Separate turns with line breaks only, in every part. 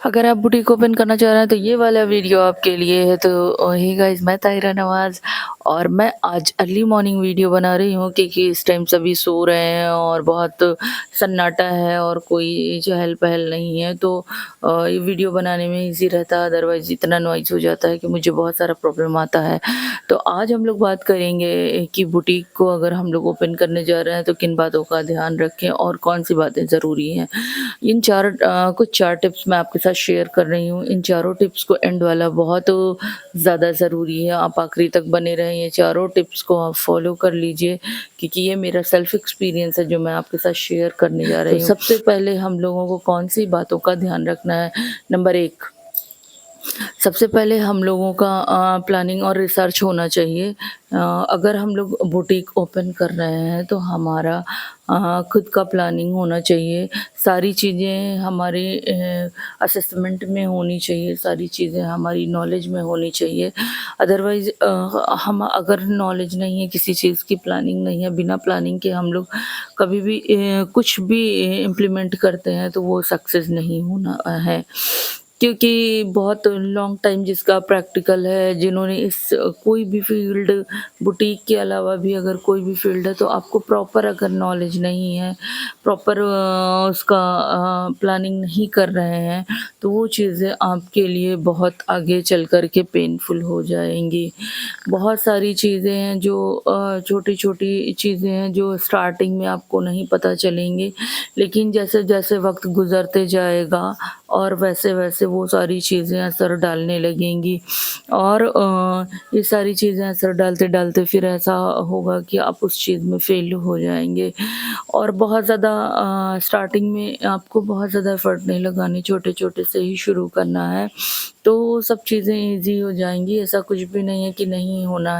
अगर आप boutique open करना चाह रहे हैं तो ये वाला वीडियो आपके लिए है। तो हे गाइस, मैं ताहिरा नवाज़ और मैं आज अर्ली मॉर्निंग वीडियो बना रही हूँ क्योंकि इस टाइम सभी सो रहे हैं और बहुत सन्नाटा है और कोई चहल-पहल नहीं है। तो ये वीडियो बनाने में ईज़ी रहता है, अदरवाइज़ इतना नॉइज़ हो जाता है कि मुझे बहुत सारा प्रॉब्लम आता है। तो आज हम लोग बात करेंगे कि बुटीक को अगर हम लोग ओपन करने जा रहे हैं तो किन बातों का ध्यान रखें और कौन-सी बातें ज़रूरी हैं। कुछ 4 टिप्स मैं आपके साथ शेयर कर रही हूँ। इन चारों टिप्स को एंड वाला बहुत ज़्यादा ज़रूरी है। आप आखिरी तक बने रहें, ये चारों टिप्स को आप फॉलो कर लीजिए क्योंकि ये मेरा सेल्फ एक्सपीरियंस है जो मैं आपके साथ शेयर करने जा रही हूँ। तो सबसे पहले हम लोगों को कौन-सी बातों का ध्यान रखना है। नंबर 1, सबसे पहले हम लोगों का प्लानिंग और रिसर्च होना चाहिए। अगर हम लोग बुटीक ओपन कर रहे हैं तो हमारा खुद का प्लानिंग होना चाहिए। सारी चीज़ें हमारे असेसमेंट में होनी चाहिए, सारी चीज़ें हमारी नॉलेज में होनी चाहिए। अदरवाइज़ हम अगर नॉलेज नहीं है, किसी चीज़ की प्लानिंग नहीं है, बिना प्लानिंग के हम लोग कभी भी कुछ भी इम्प्लीमेंट करते हैं तो वो सक्सेस नहीं होना है। क्योंकि बहुत लॉन्ग टाइम जिसका प्रैक्टिकल है, जिन्होंने इस कोई भी फ़ील्ड बुटीक के अलावा भी अगर कोई भी फ़ील्ड है तो आपको प्रॉपर अगर नॉलेज नहीं है, प्रॉपर उसका प्लानिंग नहीं कर रहे हैं, तो वो चीज़ें आपके लिए बहुत आगे चल कर के पेनफुल हो जाएँगी। बहुत सारी चीज़ें हैं जो छोटी-छोटी चीज़ें हैं जो स्टार्टिंग में आपको नहीं पता चलेंगी, लेकिन जैसे-जैसे वक़्त गुज़रते जाएगा और वैसे-वैसे वो सारी चीज़ें असर डालने लगेंगी और ये सारी चीज़ें असर डालते-डालते फिर ऐसा होगा कि आप उस चीज़ में फ़ेल हो जाएँगे और बहुत ज़्यादा स्टार्टिंग में आपको बहुत ज़्यादा एफ़र्ट नहीं लगाने, छोटे-छोटे से ही शुरू करना है, तो सब चीज़ें ईज़ी हो जाएँगी। ऐसा कुछ भी नहीं है कि नहीं होना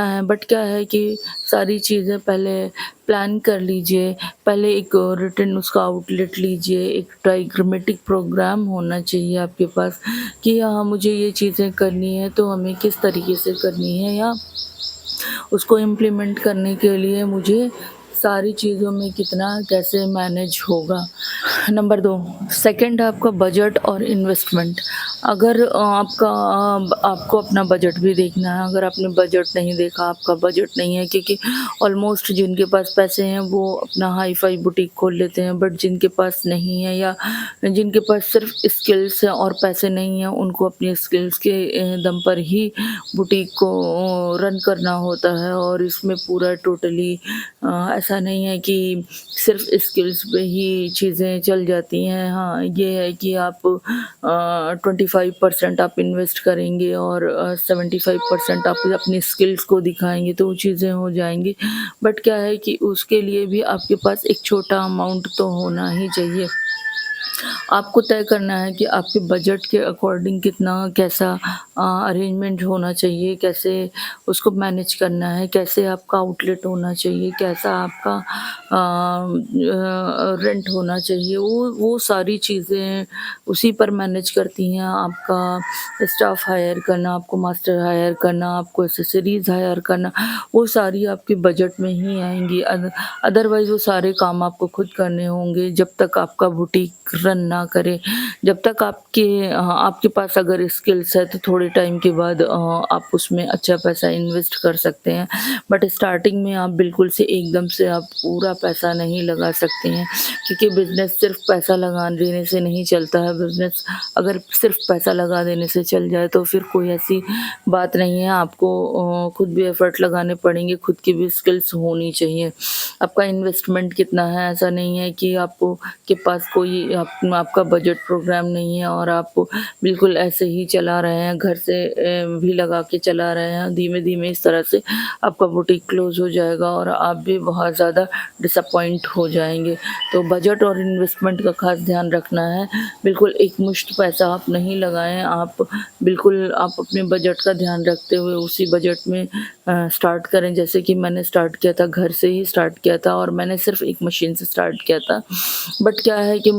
है बट क्या है कि सारी चीज़ें पहले प्लान कर लीजिए, पहले एक रिटन उसका आउटलेट लीजिए, एक डायग्रामेटिक प्रोग्राम होना चाहिए आपके पास कि हाँ, मुझे ये चीज़ें करनी है तो हमें किस तरीके से करनी है या उसको इम्प्लीमेंट करने के लिए मुझे सारी चीज़ों में कितना कैसे मैनेज होगा। नंबर 2, सेकंड है आपका बजट और इन्वेस्टमेंट। अगर आपको अपना बजट भी देखना है, अगर आपने बजट नहीं देखा, आपका बजट नहीं है क्योंकि ऑलमोस्ट जिनके पास पैसे हैं वो अपना हाई-फाई बुटीक खोल लेते हैं, बट जिनके पास नहीं है या जिनके पास सिर्फ स्किल्स हैं और पैसे नहीं हैं, उनको अपनी स्किल्स के दम पर ही बुटीक को रन करना होता है और इसमें पूरा टोटली ऐसा नहीं है कि सिर्फ स्किल्स पे ही चीज़ें चल जाती हैं। हाँ, ये है कि आप 25% आप इन्वेस्ट करेंगे और 75% आप अपनी स्किल्स को दिखाएँगे तो वो चीज़ें हो जाएँगी। बट क्या है कि उसके लिए भी आपके पास एक छोटा अमाउंट तो होना ही चाहिए। आपको तय करना है कि आपके बजट के अकॉर्डिंग कितना कैसा अरेंजमेंट होना चाहिए, कैसे उसको मैनेज करना है, कैसे आपका आउटलेट होना चाहिए, कैसा आपका रेंट होना चाहिए, वो सारी चीज़ें उसी पर मैनेज करती हैं। आपका स्टाफ हायर करना, आपको मास्टर हायर करना, आपको एक्सेसरीज़ हायर करना, वो सारी आपके बजट में ही आएँगी। अदरवाइज़ वो सारे काम आपको खुद करने होंगे जब तक आपका बुटीक रन ना करे। जब तक आपके पास अगर स्किल्स है तो थोड़े टाइम के बाद आप उसमें अच्छा पैसा इन्वेस्ट कर सकते हैं। बट स्टार्टिंग में आप बिल्कुल से एकदम से आप पूरा पैसा नहीं लगा सकते हैं क्योंकि बिज़नेस सिर्फ पैसा लगा देने से नहीं चलता है। बिज़नेस अगर सिर्फ पैसा लगा देने से चल जाए तो फिर कोई ऐसी बात नहीं है। आपको खुद भी एफ़र्ट लगाने पड़ेंगे, खुद की भी स्किल्स होनी चाहिए। आपका इन्वेस्टमेंट कितना है, ऐसा नहीं है कि आपको के पास कोई आपका बजट प्रोग्राम नहीं है और आप बिल्कुल ऐसे ही चला रहे हैं, घर से भी लगा के चला रहे हैं, धीमे-धीमे इस तरह से आपका बुटीक क्लोज़ हो जाएगा और आप भी बहुत ज़्यादा डिसअपॉइंट हो जाएँगे। तो बजट और इन्वेस्टमेंट का ख़ास ध्यान रखना है। बिल्कुल एकमुश्त पैसा आप नहीं लगाएँ, आप अपने बजट का ध्यान रखते हुए उसी बजट में स्टार्ट करें। जैसे कि मैंने स्टार्ट किया था, घर से ही स्टार्ट किया था और मैंने सिर्फ एक मशीन से स्टार्ट किया था। बट क्या है कि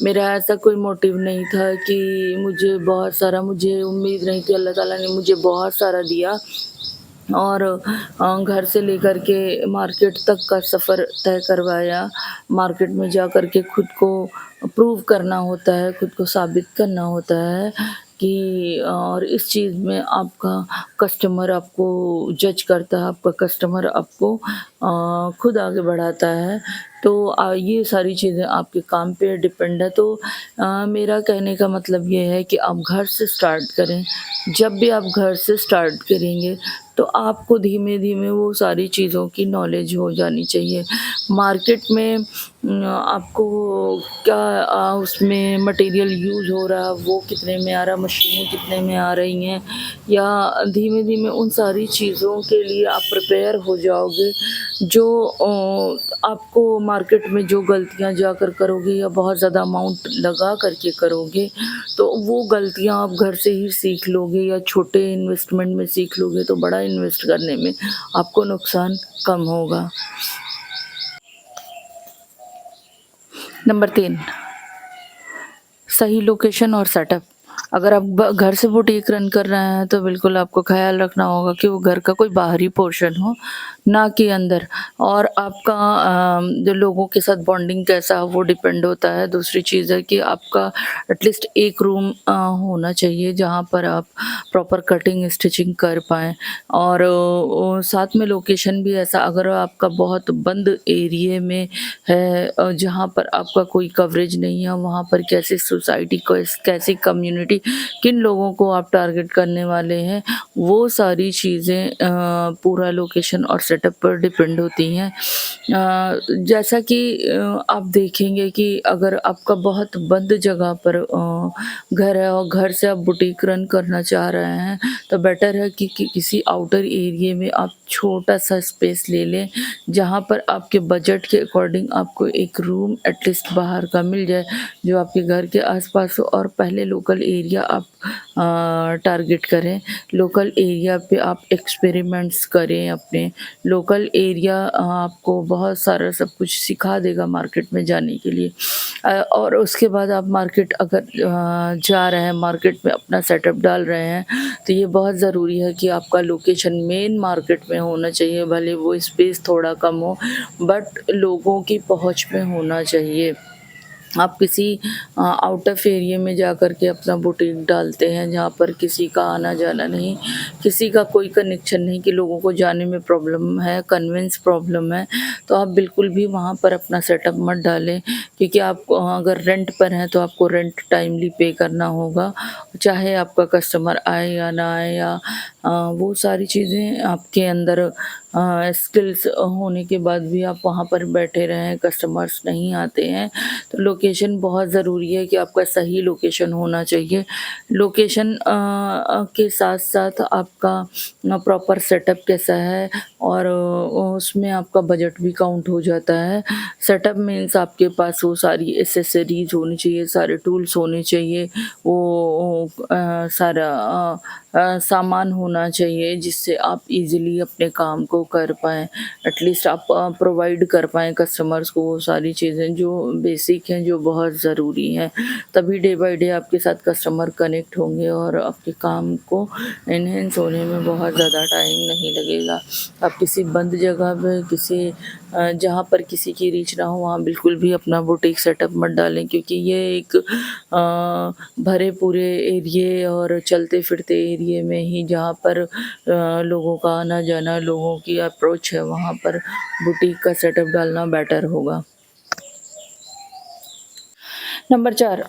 मेरा ऐसा कोई मोटिव नहीं था कि मुझे उम्मीद नहीं थी, अल्लाह ताला ने मुझे बहुत सारा दिया और घर से लेकर के मार्केट तक का सफ़र तय करवाया। मार्केट में जा कर के खुद को प्रूव करना होता है, खुद को साबित करना होता है कि और इस चीज़ में आपका कस्टमर आपको जज करता है, आपका कस्टमर आपको खुद आगे बढ़ाता है। तो ये सारी चीज़ें आपके काम पे डिपेंड है। तो मेरा कहने का मतलब ये है कि आप घर से स्टार्ट करें। जब भी आप घर से स्टार्ट करेंगे तो आपको धीमे-धीमे वो सारी चीज़ों की नॉलेज हो जानी चाहिए। मार्केट में आपको क्या उसमें मटेरियल यूज़ हो रहा है, वो कितने में आ रहा है, मशीनें कितने में आ रही हैं, या धीमे-धीमे उन सारी चीज़ों के लिए आप प्रिपेयर हो जाओगे। जो आपको मार्केट में जो गलतियाँ जाकर करोगे या बहुत ज़्यादा अमाउंट लगा कर के करोगे, तो वो गलतियाँ आप घर से ही सीख लोगे, या छोटे इन्वेस्टमेंट में सीख लोगे तो बड़ा इन्वेस्ट करने में आपको नुकसान कम होगा। नंबर 3, सही लोकेशन और सेटअप। अगर आप घर से बुटीक रन कर रहे हैं तो बिल्कुल आपको ख़्याल रखना होगा कि वो घर का कोई बाहरी पोर्शन हो, ना कि अंदर। और आपका जो लोगों के साथ बॉन्डिंग कैसा है वो डिपेंड होता है। दूसरी चीज़ है कि आपका एटलीस्ट एक रूम होना चाहिए जहाँ पर आप प्रॉपर कटिंग स्टिचिंग कर पाएँ। और साथ में लोकेशन भी ऐसा, अगर आपका बहुत बंद एरिये में है जहाँ पर आपका कोई कवरेज नहीं है, वहाँ पर कैसी सोसाइटी को कैसी कम्युनिटी, किन लोगों को आप टारगेट करने वाले हैं, वो सारी चीज़ें पूरा लोकेशन और सेटअप पर डिपेंड होती हैं। जैसा कि आप देखेंगे कि अगर आपका बहुत बंद जगह पर घर है और घर से आप बुटीक रन करना चाह रहे हैं, तो बेटर है कि किसी आउटर एरिया में आप छोटा सा स्पेस ले लें, जहाँ पर आपके बजट के अकॉर्डिंग आपको एक रूम एटलीस्ट बाहर का मिल जाए जो आपके घर के आसपास हो। और पहले लोकल एरिया आप टारगेट करें, लोकल एरिया पे आप एक्सपेरिमेंट्स करें अपने। लोकल एरिया आपको बहुत सारा सब कुछ सिखा देगा मार्केट में जाने के लिए। और उसके बाद आप मार्केट अगर जा रहे हैं, मार्केट में अपना सेटअप डाल रहे हैं, तो ये बहुत ज़रूरी है कि आपका लोकेशन मेन मार्केट में होना चाहिए। भले वो स्पेस थोड़ा कम हो, बट लोगों की पहुँच में होना चाहिए। आप किसी आउट ऑफ एरिया में जा कर के अपना बुटीक डालते हैं जहाँ पर किसी का आना जाना नहीं, किसी का कोई कनेक्शन नहीं, कि लोगों को जाने में प्रॉब्लम है, कन्वेंस प्रॉब्लम है, तो आप बिल्कुल भी वहाँ पर अपना सेटअप मत डालें। क्योंकि आप अगर रेंट पर हैं तो आपको रेंट टाइमली पे करना होगा, चाहे आपका कस्टमर आए या ना आए, या वो सारी चीज़ें आपके अंदर स्किल्स होने के बाद भी आप वहाँ पर बैठे रहें, कस्टमर्स नहीं आते हैं। तो लोकेशन बहुत ज़रूरी है कि आपका सही लोकेशन होना चाहिए। लोकेशन के साथ-साथ आपका प्रॉपर सेटअप कैसा है, और उसमें आपका बजट भी काउंट हो जाता है। सेटअप मीन्स आपके पास वो सारी एक्सेसरीज़ होनी चाहिए, सारे टूल्स होने चाहिए, वो सारा सामान होना चाहिए जिससे आप ईज़िली अपने काम को कर पाएँ। एटलीस्ट आप प्रोवाइड कर पाएँ कस्टमर्स को वो सारी चीज़ें जो बेसिक हैं, जो बहुत ज़रूरी हैं। तभी डे बाय डे आपके साथ कस्टमर कनेक्ट होंगे और आपके काम को एनहांस होने में बहुत ज़्यादा टाइम नहीं लगेगा। आप किसी बंद जगह पे, किसी जहाँ पर किसी की रीच ना हो, वहाँ बिल्कुल भी अपना बुटीक सेटअप मत डालें, क्योंकि ये एक भरे पूरे एरिये और चलते फिरते एरिये में ही, जहाँ पर लोगों का आना जाना, लोगों की अप्रोच है, वहाँ पर बुटीक का सेटअप डालना बेटर होगा। नंबर 4,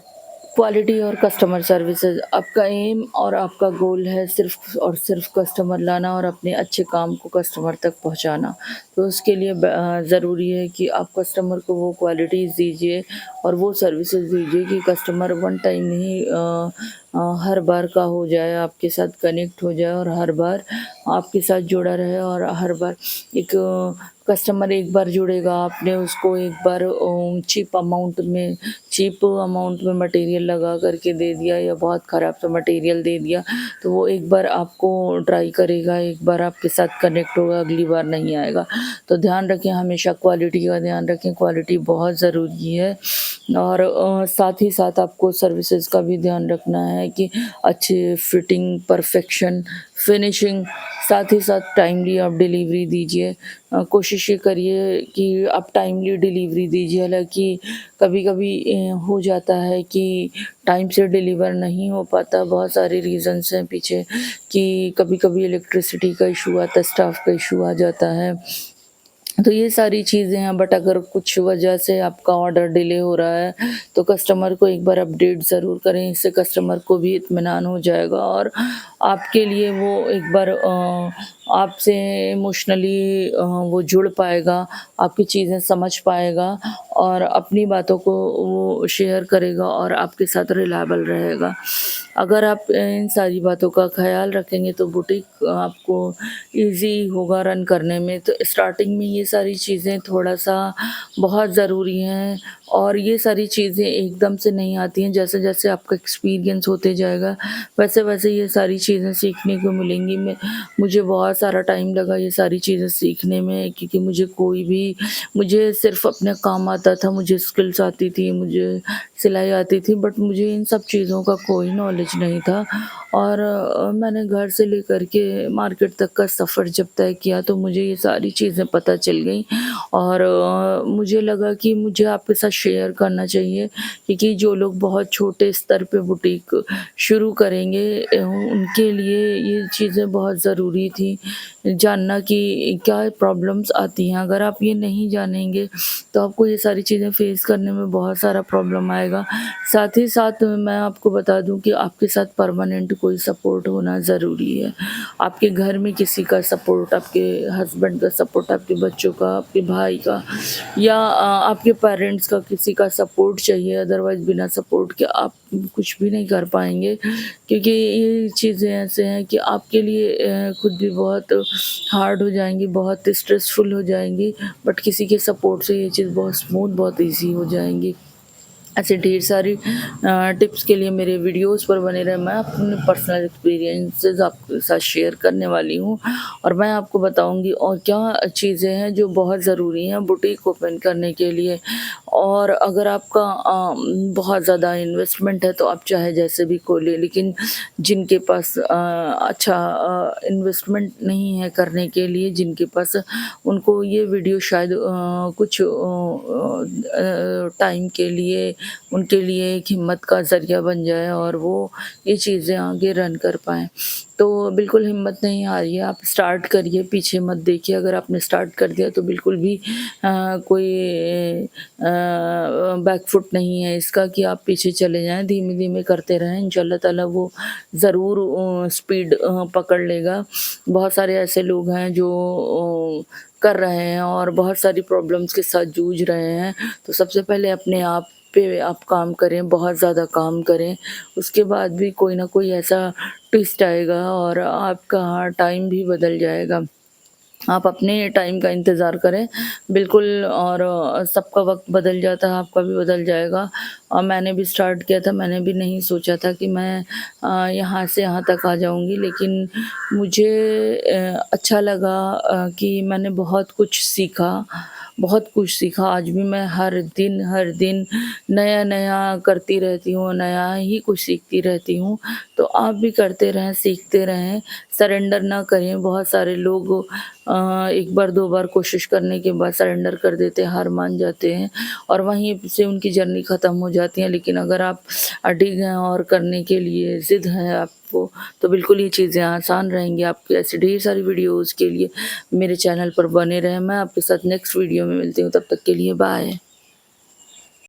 क्वालिटी और कस्टमर सर्विसेज। आपका एम और आपका गोल है सिर्फ़ और सिर्फ़ कस्टमर लाना और अपने अच्छे काम को कस्टमर तक पहुंचाना। तो उसके लिए ज़रूरी है कि आप कस्टमर को वो क्वालिटीज़ दीजिए और वो सर्विसेज दीजिए कि कस्टमर वन टाइम ही हर बार का हो जाए, आपके साथ कनेक्ट हो जाए और हर बार आपके साथ जुड़ा रहे। और हर बार एक कस्टमर एक बार जुड़ेगा, आपने उसको एक बार चीप अमाउंट में चीप अमाउंट में मटेरियल लगा करके दे दिया या बहुत ख़राब सा मटेरियल दे दिया, तो वो एक बार आपको ट्राई करेगा, एक बार आपके साथ कनेक्ट होगा, अगली बार नहीं आएगा। तो ध्यान रखें, हमेशा क्वालिटी का ध्यान रखें, क्वालिटी बहुत ज़रूरी है। और साथ ही साथ आपको सर्विसेज का भी ध्यान रखना है कि अच्छे फिटिंग, परफेक्शन, फिनिशिंग, साथ ही साथ टाइमली आप डिलीवरी दीजिए। कोशिश ये करिए कि आप टाइमली डिलीवरी दीजिए। हालाँकि कभी-कभी हो जाता है कि टाइम से डिलीवर नहीं हो पाता, बहुत सारे रीज़न्स हैं पीछे, कि कभी-कभी इलेक्ट्रिसिटी का इशू आता है, स्टाफ का इशू आ जाता है। तो ये सारी चीज़ें हैं, बट अगर कुछ वजह से आपका ऑर्डर डिले हो रहा है, तो कस्टमर को एक बार अपडेट ज़रूर करें, इससे कस्टमर को भी इत्मीनान हो जाएगा और आपके लिए वो एक बार आपसे इमोशनली वो जुड़ पाएगा, आपकी चीज़ें समझ पाएगा और अपनी बातों को वो शेयर करेगा और आपके साथ रिलायबल रहेगा। अगर आप इन सारी बातों का ख़्याल रखेंगे तो बुटीक आपको ईज़ी होगा रन करने में। तो स्टार्टिंग में ये सारी चीज़ें थोड़ा-सा बहुत ज़रूरी हैं और ये सारी चीज़ें एकदम से नहीं आती हैं। जैसे-जैसे आपका एक्सपीरियंस होते जाएगा, वैसे-वैसे ये सारी चीज़ें सीखने को मिलेंगी। मुझे बहुत सारा टाइम लगा ये सारी चीज़ें सीखने में, क्योंकि मुझे सिर्फ़ अपना काम आता था, मुझे स्किल्स आती थी, मुझे सिलाई आती थी, बट मुझे इन सब चीज़ों का कोई नॉलेज नहीं था। और मैंने घर से लेकर के मार्केट तक का सफ़र जब तय किया तो मुझे ये सारी चीज़ें पता चल गईं और मुझे लगा कि मुझे आपके साथ शेयर करना चाहिए, क्योंकि जो लोग बहुत छोटे स्तर पे बुटीक शुरू करेंगे उनके लिए ये चीज़ें बहुत ज़रूरी थी जानना कि क्या प्रॉब्लम्स आती हैं। अगर आप ये नहीं जानेंगे तो आपको ये सारी चीज़ें फ़ेस करने में बहुत सारा प्रॉब्लम आएगा। साथ ही साथ मैं आपको बता दूँ कि आपके साथ परमानेंट कोई सपोर्ट होना ज़रूरी है। आपके घर में किसी का सपोर्ट, आपके हस्बैंड का सपोर्ट, आपके बच्चों का, आपके भाई का या आपके पेरेंट्स का किसी का सपोर्ट चाहिए। अदरवाइज़ बिना सपोर्ट के आप कुछ भी नहीं कर पाएँगे, क्योंकि ये चीज़ें ऐसे हैं कि आपके लिए खुद भी बहुत हार्ड हो जाएँगी, बहुत स्ट्रेसफुल हो जाएँगी, बट किसी के सपोर्ट से ये चीज़ बहुत स्मूथ, बहुत ईज़ी हो जाएँगी। ऐसे ढेर सारी टिप्स के लिए मेरे वीडियोज़ पर बने रहें। मैं अपने पर्सनल एक्सपीरियंसेस आपके साथ शेयर करने वाली हूँ और मैं आपको बताऊँगी और क्या चीज़ें हैं जो बहुत ज़रूरी हैं बुटीक ओपन करने के लिए। और अगर आपका बहुत ज़्यादा इन्वेस्टमेंट है तो आप चाहे जैसे भी खोलें, लेकिन जिनके पास अच्छा इन्वेस्टमेंट नहीं है करने के लिए, जिनके पास, उनको ये वीडियो शायद कुछ टाइम के लिए उनके लिए एक हिम्मत का ज़रिया बन जाए और वो ये चीज़ें आगे रन कर पाएँ। तो बिल्कुल हिम्मत नहीं हारिए, आप स्टार्ट करिए, पीछे मत देखिए। अगर आपने स्टार्ट कर दिया तो बिल्कुल भी कोई बैक फुट नहीं है इसका कि आप पीछे चले जाएँ, धीमे-धीमे करते रहें, इंशाअल्लाह ताला वो ज़रूर स्पीड पकड़ लेगा। बहुत सारे ऐसे लोग हैं जो कर रहे हैं और बहुत सारी प्रॉब्लम्स के साथ जूझ रहे हैं। तो सबसे पहले अपने आप पे आप काम करें, बहुत ज़्यादा काम करें, उसके बाद भी कोई ना कोई ऐसा ट्विस्ट आएगा और आपका टाइम भी बदल जाएगा। आप अपने टाइम का इंतज़ार करें बिल्कुल। और सबका वक़्त बदल जाता है, आपका भी बदल जाएगा। और मैंने भी स्टार्ट किया था, मैंने भी नहीं सोचा था कि मैं यहाँ से यहाँ तक आ जाऊँगी, लेकिन मुझे अच्छा लगा कि मैंने बहुत कुछ सीखा, बहुत कुछ सीखा। आज भी मैं हर दिन नया-नया करती रहती हूँ, नया ही कुछ सीखती रहती हूँ। तो आप भी करते रहें, सीखते रहें, सरेंडर ना करें। बहुत सारे लोग एक बार, 2 बार कोशिश करने के बाद सरेंडर कर देते हैं, हार मान जाते हैं और वहीं से उनकी जर्नी ख़त्म हो जाती है। लेकिन अगर आप अडिग हैं और करने के लिए ज़िद है आपको, तो बिल्कुल ये चीज़ें आसान रहेंगी आपकी। ऐसी ढेर सारी वीडियोज़ के लिए मेरे चैनल पर बने रहें। मैं आपके साथ नेक्स्ट वीडियो में मिलती हूँ, तब तक के लिए बाय।